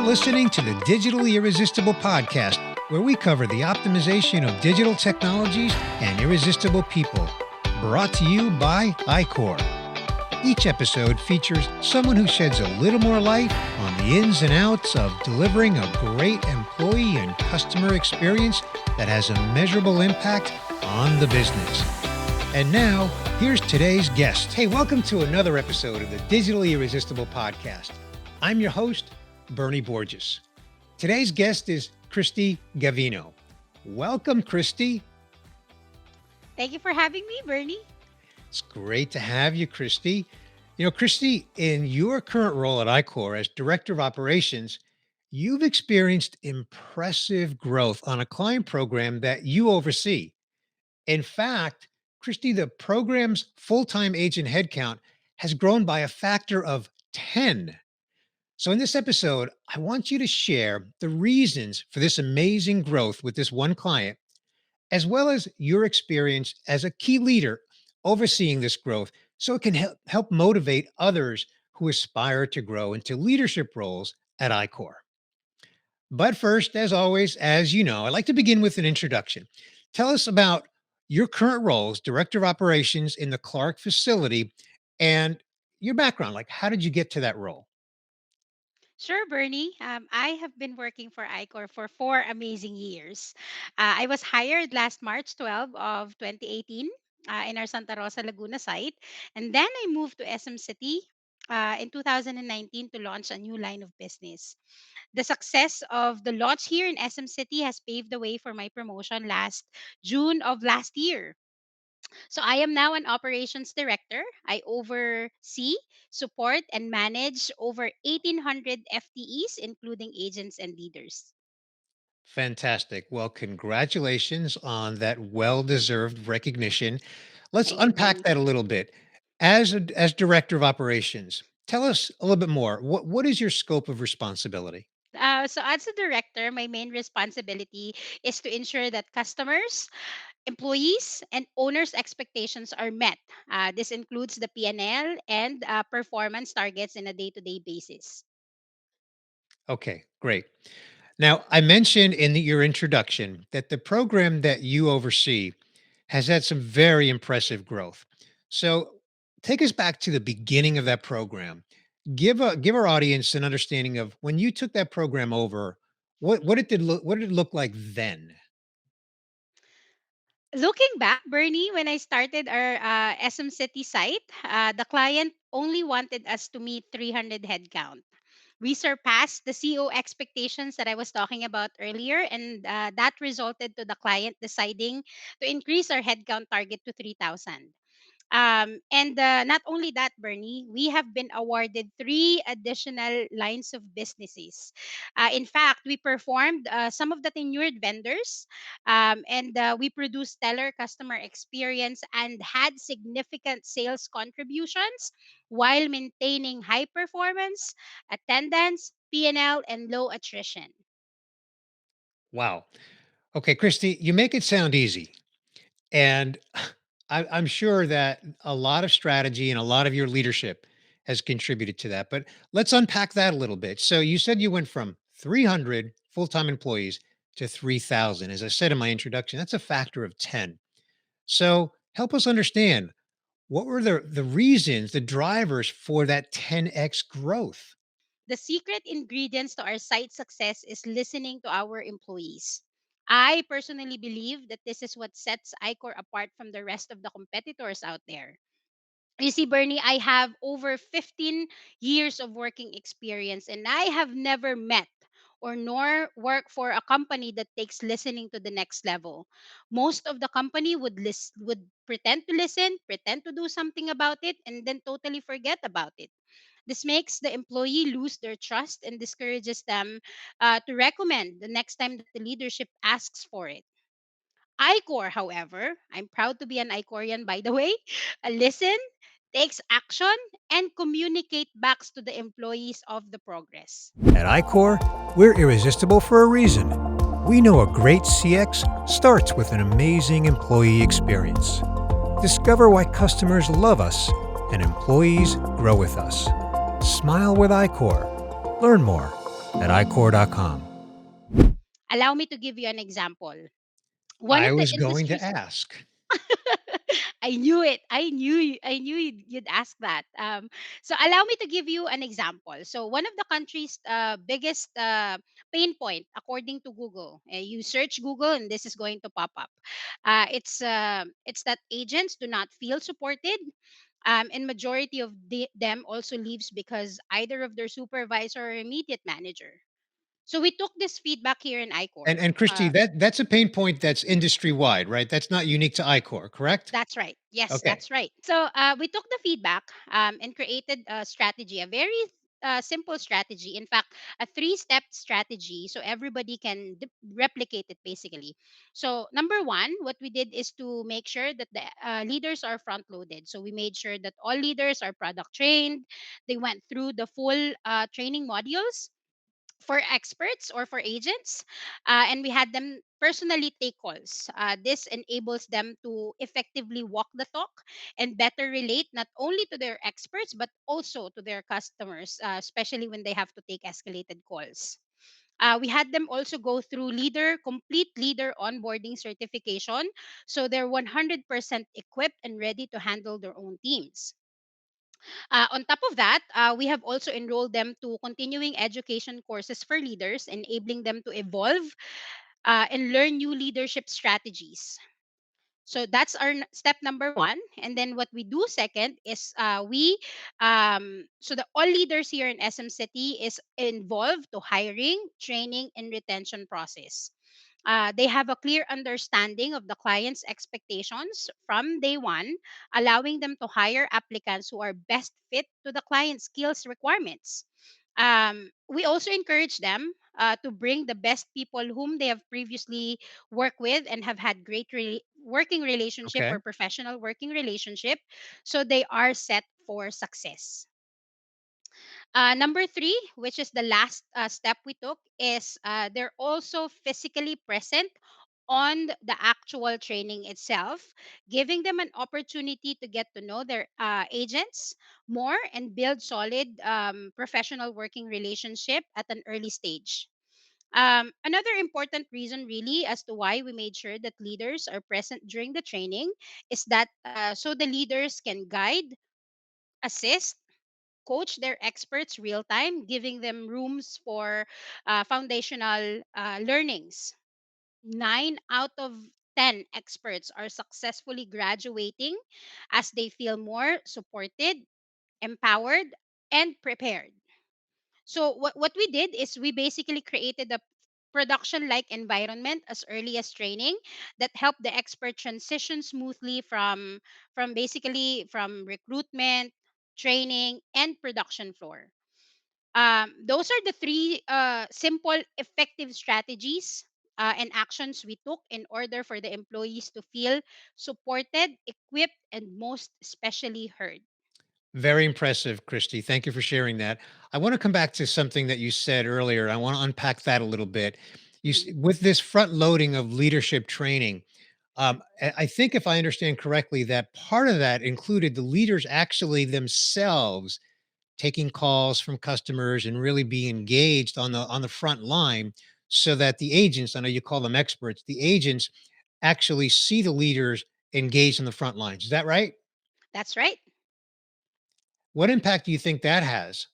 listening to the Digitally Irresistible podcast, where we cover the optimization of digital technologies and irresistible people. Brought to you by iQor. Each episode features someone who sheds a little more light on the ins and outs of delivering a great employee and customer experience that has a measurable impact on the business. And now, here's today's guest. Hey, welcome to another episode of the Digitally Irresistible podcast. I'm your host, Bernie Borges. Today's guest is Cristy Gavino. Welcome, Cristy. Thank you for having me, Bernie. It's great to have you, Cristy. You know, Cristy, in your current role at iQor as Director of Operations, you've experienced impressive growth on a client program that you oversee. In fact, Cristy, the program's full-time agent headcount has grown by a factor of 10. So in this episode, I want you to share the reasons for this amazing growth with this one client, as well as your experience as a key leader overseeing this growth so it can help motivate others who aspire to grow into leadership roles at iQor. But first, as always, as you know, I'd like to begin with an introduction. Tell us about your current role as Director of Operations in the Clark facility and your background. Like, how did you get to that role? Sure, Bernie. I have been working for iQor for 4 amazing years. I was hired last March 12 of 2018 in our Santa Rosa, Laguna site. And then I moved to SM City in 2019 to launch a new line of business. The success of the launch here in SM City has paved the way for my promotion last June of last year. So I am now an operations director. I oversee, support, and manage over 1,800 FTEs, including agents and leaders. Fantastic. Well, congratulations on that well-deserved recognition. Let's Thank you, unpack Bernie. that a little bit. As Director of Operations, tell us a little bit more. What is your scope of responsibility? So, as a director, my main responsibility is to ensure that customers, employees, and owners' expectations are met. This includes the P&L and performance targets in a day-to-day basis. Okay, great. Now, I mentioned in your introduction that the program that you oversee has had some very impressive growth. So, take us back to the beginning of that program. Give our audience an understanding of when you took that program over, what did it look like then? Looking back, Bernie, when I started our SM City site, the client only wanted us to meet 300 headcount. We surpassed the CO expectations that I was talking about earlier, and that resulted to the client deciding to increase our headcount target to 3,000. And not only that, Bernie, we have been awarded three additional lines of businesses. In fact, we performed some of the tenured vendors, and we produced stellar customer experience and had significant sales contributions while maintaining high performance, attendance, P&L, and low attrition. Wow. Okay, Christy, you make it sound easy. And I'm sure that a lot of strategy and a lot of your leadership has contributed to that. But let's unpack that a little bit. So you said you went from 300 full-time employees to 3,000. As I said in my introduction, that's a factor of 10. So help us understand what were the reasons, the drivers for that 10x growth? The secret ingredients to our site success is listening to our employees. I personally believe that this is what sets iCor apart from the rest of the competitors out there. You see, Bernie, I have over 15 years of working experience, and I have never met or nor work for a company that takes listening to the next level. Most of the company would pretend to listen, pretend to do something about it, and then totally forget about it. This makes the employee lose their trust and discourages them to recommend the next time that the leadership asks for it. iCor, however, I'm proud to be an iCorian, by the way, listen, takes action, and communicate back to the employees of the progress. At iQor, we're irresistible for a reason. We know a great CX starts with an amazing employee experience. Discover why customers love us and employees grow with us. Smile with iQor. Learn more at iQor.com. Allow me to give you an example. One I of the was going to industries ask. I knew it. I knew you'd ask that. So allow me to give you an example. So one of the country's biggest pain point, according to Google, you search Google and this is going to pop up. It's that agents do not feel supported. And majority of them also leaves because either of their supervisor or immediate manager. So we took this feedback here in And iCor. and Christy, that's a pain point that's industry wide, right? That's not unique to iCor, correct? That's right. Yes, Okay. that's right. So we took the feedback and created a strategy, a very simple strategy. In fact, a three-step strategy, so everybody can replicate it basically. So number one, what we did is to make sure that the leaders are front-loaded. So we made sure that all leaders are product trained. They went through the full training modules for experts or for agents, and we had them personally take calls. This enables them to effectively walk the talk and better relate not only to their experts but also to their customers, especially when they have to take escalated calls. We had them also go through complete leader onboarding certification, so they're 100% equipped and ready to handle their own teams. On top of that, we have also enrolled them to continuing education courses for leaders, enabling them to evolve and learn new leadership strategies. So that's our step number one. And then what we do second is so the all leaders here in SM City is involved to hiring, training, and retention process. They have a clear understanding of the client's expectations from day one, allowing them to hire applicants who are best fit to the client's skills requirements. We also encourage them to bring the best people whom they have previously worked with and have had great working relationship Okay. or professional working relationship, so they are set for success. Number three, which is the last step we took, is they're also physically present on the actual training itself, giving them an opportunity to get to know their agents more and build solid professional working relationship at an early stage. Another important reason, really, as to why we made sure that leaders are present during the training is that so the leaders can guide, assist, coach their experts real time, giving them rooms for foundational learnings. 9 out of 10 experts are successfully graduating as they feel more supported, empowered, and prepared. So what we did is we basically created a production like environment as early as training that helped the expert transition smoothly from recruitment, training, and production floor. Those are the three simple effective strategies and actions we took in order for the employees to feel supported, equipped, and most especially heard. Very impressive, Christy. Thank you for sharing that. I want to come back to something that you said earlier. I want to unpack that a little bit. Mhm. With this front loading of leadership training, I think if I understand correctly, that part of that included the leaders actually themselves taking calls from customers and really being engaged on the front line, so that the agents, I know you call them experts, the agents actually see the leaders engaged on the front lines. Is that right? That's right. What impact do you think that has?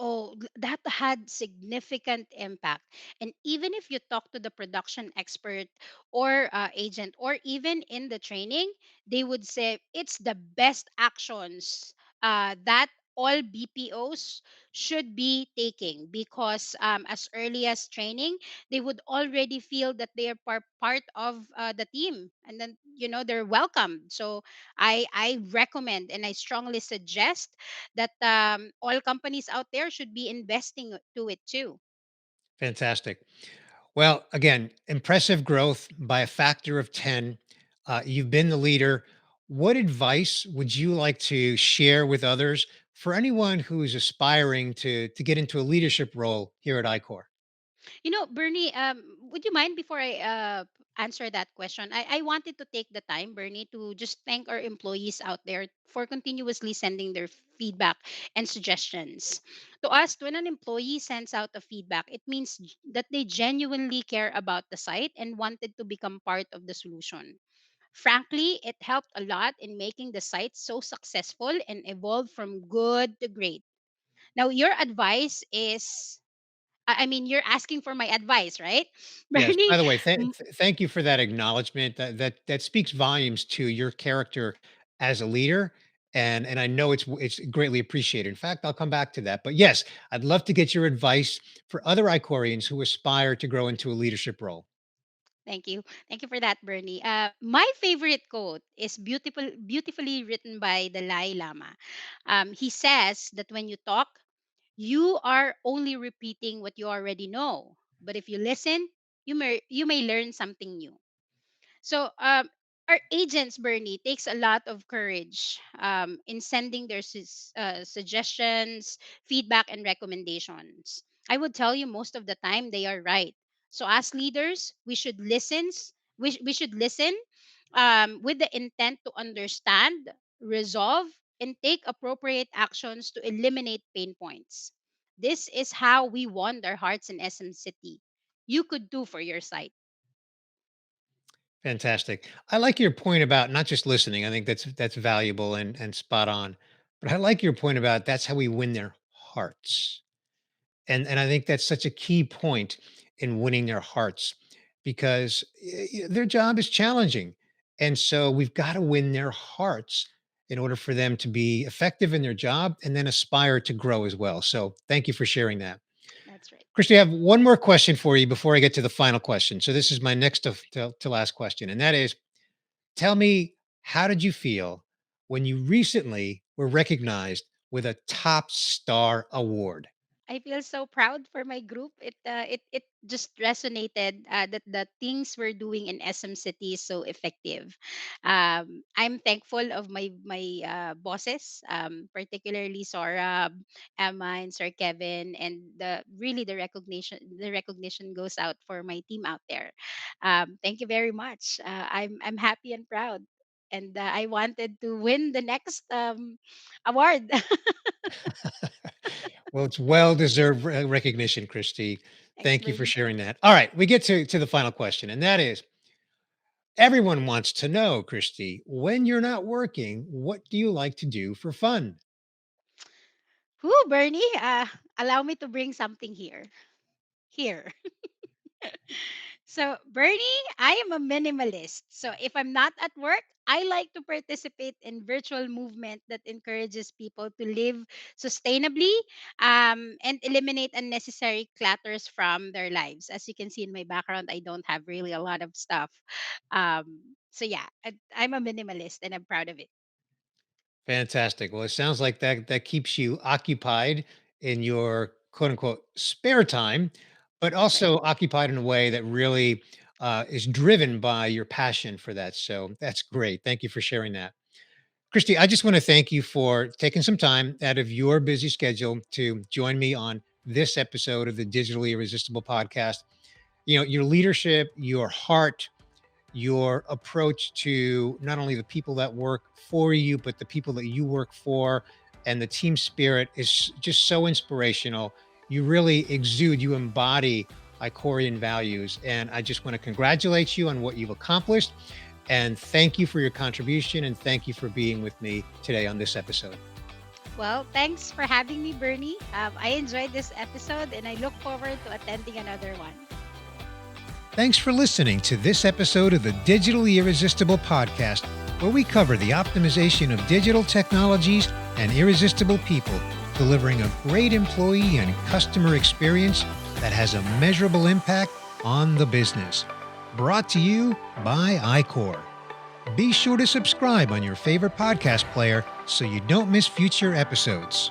Oh, that had significant impact. And even if you talk to the production expert or agent, or even in the training, they would say it's the best actions that all BPOs should be taking, because as early as training, they would already feel that they are part of the team, and then they're welcome. So I recommend and I strongly suggest that all companies out there should be investing to it too. Fantastic. Well, again, impressive growth by a factor of 10. You've been the leader. What advice would you like to share with others for anyone who is aspiring to get into a leadership role here at iCor? Bernie, would you mind before I answer that question? I wanted to take the time, Bernie, to just thank our employees out there for continuously sending their feedback and suggestions. To us, when an employee sends out a feedback, it means that they genuinely care about the site and wanted to become part of the solution. Frankly, it helped a lot in making the site so successful and evolve from good to great. Now, your advice is, I mean, you're asking for my advice, right? Yes. Bernie, By the way, m- thank you for that acknowledgement. That speaks volumes to your character as a leader, and I know it's greatly appreciated. In fact, I'll come back to that. But yes, I'd love to get your advice for other Icorians who aspire to grow into a leadership role. thank you. Thank you for that, Bernie. My favorite quote is beautifully written by the Dalai Lama. He says that when you talk, you are only repeating what you already know. But if you listen, you may learn something new. So our agents, Bernie, takes a lot of courage in sending their suggestions, feedback, and recommendations. I would tell you most of the time they are right. So as leaders, we should listen with the intent to understand, resolve, and take appropriate actions to eliminate pain points. This is how we won their hearts in SM City. You could do for your site. Fantastic. I like your point about not just listening. I think that's valuable and spot on. But I like your point about that's how we win their hearts. And I think that's such a key point in winning their hearts because their job is challenging. And so we've got to win their hearts in order for them to be effective in their job and then aspire to grow as well. So thank you for sharing that. That's right. Christy, I have one more question for you before I get to the final question. So this is my next to last question. And that is, tell me, how did you feel when you recently were recognized with a top star award? I feel so proud for my group. It just resonated that the things we're doing in SM City is so effective. I'm thankful of my bosses, particularly Saurabh, Emma, and Sir Kevin, and the recognition goes out for my team out there. Thank you very much. I'm happy and proud. And I wanted to win the next award. Well, it's well-deserved recognition, Christy. Thanks, Thank you for Bernie. sharing that. All right, we get to the final question, and that is everyone wants to know, Christy, when you're not working, what do you like to do for fun? Whoo, Bernie, allow me to bring something here. Here. So, Bernie, I am a minimalist. So, if I'm not at work, I like to participate in virtual movement that encourages people to live sustainably and eliminate unnecessary clutters from their lives. As you can see in my background, I don't have really a lot of stuff. So, yeah, I'm a minimalist and I'm proud of it. Fantastic. Well, it sounds like that keeps you occupied in your quote unquote spare time, but That's right. also occupied in a way that really is driven by your passion for that. So that's great. Thank you for sharing that. Christy, I just want to thank you for taking some time out of your busy schedule to join me on this episode of the Digitally Irresistible podcast. You know, your leadership, your heart, your approach to not only the people that work for you, but the people that you work for, and the team spirit is just so inspirational. You really exude, you embody Icorian values. And I just want to congratulate you on what you've accomplished. And thank you for your contribution. And thank you for being with me today on this episode. Well, thanks for having me, Bernie. I enjoyed this episode and I look forward to attending another one. Thanks for listening to this episode of the Digitally Irresistible podcast, where we cover the optimization of digital technologies and irresistible people, delivering a great employee and customer experience that has a measurable impact on the business. Brought to you by iQor. Be sure to subscribe on your favorite podcast player so you don't miss future episodes.